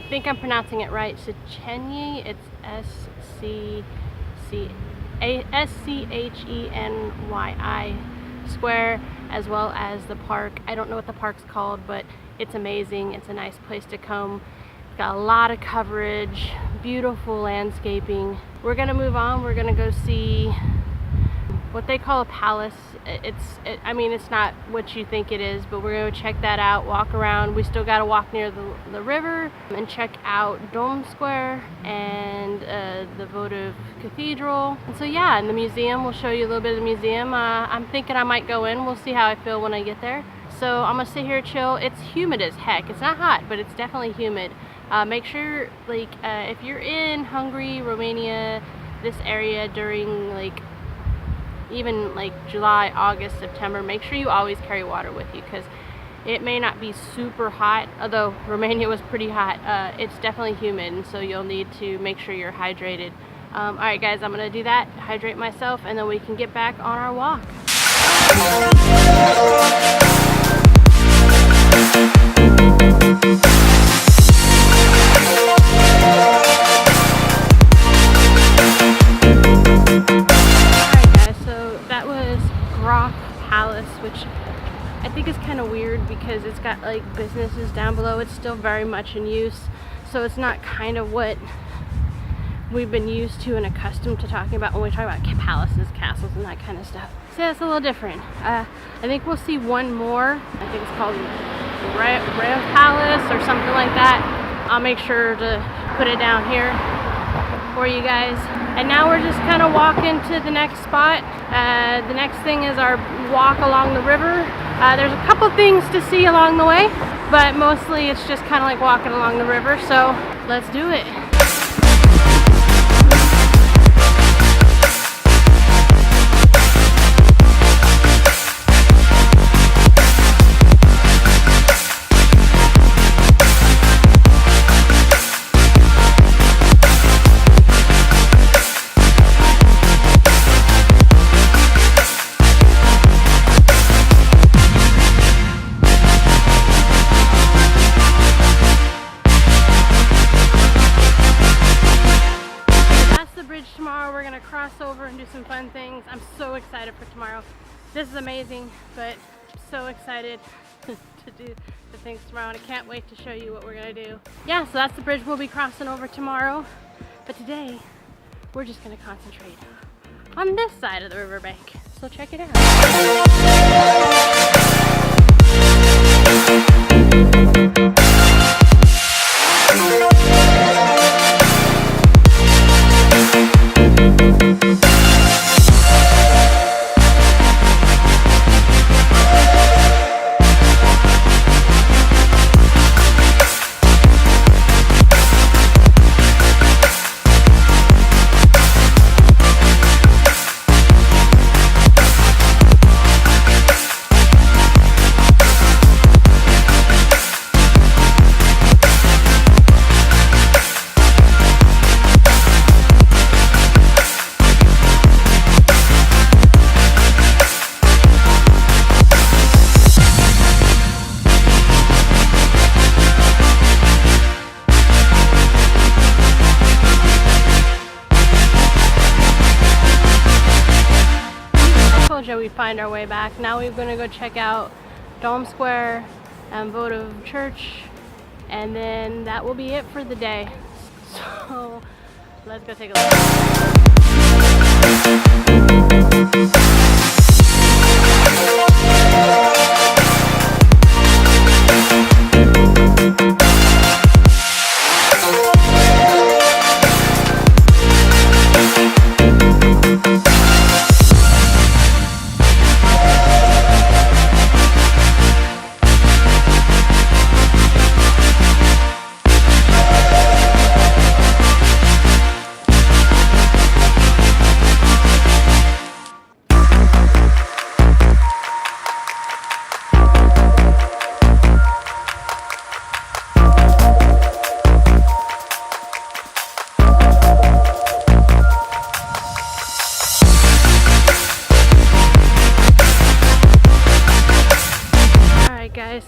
think I'm pronouncing it right, Szeged. It's SCHENYI square, as well as the park. I don't know what the park's called, but it's amazing. It's a nice place to come. Got a lot of coverage, beautiful landscaping. We're gonna move on. We're gonna go see what they call a palace. I mean, it's not what you think it is, but we're gonna check that out, walk around. We still gotta walk near the river and check out Dome Square and the votive cathedral. And so yeah, in the museum, we'll show you a little bit of the museum. I'm thinking I might go in. We'll see how I feel when I get there. So I'm gonna sit here, chill. It's humid as heck. It's not hot, but it's definitely humid. Make sure, like, if you're in Hungary, Romania, this area during like even like July, August, September, make sure you always carry water with you, because it may not be super hot, although Romania was pretty hot. It's definitely humid, and so you'll need to make sure you're hydrated. Alright guys, I'm gonna do that, hydrate myself, and then we can get back on our walk. Grof Palace, which I think is kind of weird because it's got like businesses down below. It's still very much in use, so it's not kind of what we've been used to and accustomed to talking about when we talk about palaces, castles, and that kind of stuff. So yeah, it's a little different. I think we'll see one more. I think it's called Reok Palace or something like that. I'll make sure to put it down here for you guys. And now we're just kind of walking to the next spot. The next thing is our walk along the river. There's a couple things to see along the way, but mostly it's just kind of like walking along the river. So let's do it. Tomorrow we're gonna cross over and do some fun things. I'm so excited for tomorrow. This is amazing, but I'm so excited to do the things tomorrow, and I can't wait to show you what we're gonna do. Yeah, so that's the bridge we'll be crossing over tomorrow, but today we're just gonna concentrate on this side of the riverbank. So check it out. We find our way back. Now we're going to go check out Dome Square and Votive Church, and then that will be it for the day. So let's go take a look.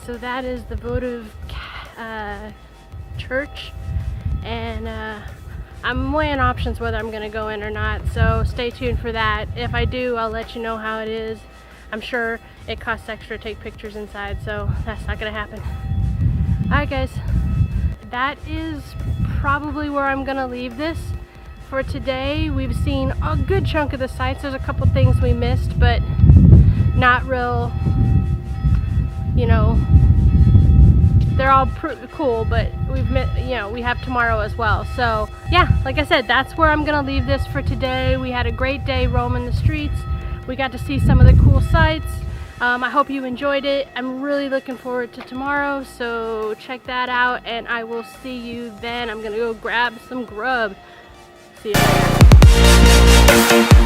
So that is the votive church, and I'm weighing options whether I'm gonna go in or not, so stay tuned for that. If I do, I'll let you know how it is. I'm sure it costs extra to take pictures inside, so that's not gonna happen. Alright guys, that is probably where I'm gonna leave this for today. We've seen a good chunk of the sites. There's a couple things we missed, but not real, you know, they're all cool, but we have tomorrow as well. So yeah, like I said, that's where I'm gonna leave this for today. We had a great day roaming the streets. We got to see some of the cool sites. I hope you enjoyed it. I'm really looking forward to tomorrow, so check that out, and I will see you then. I'm gonna go grab some grub. See you later.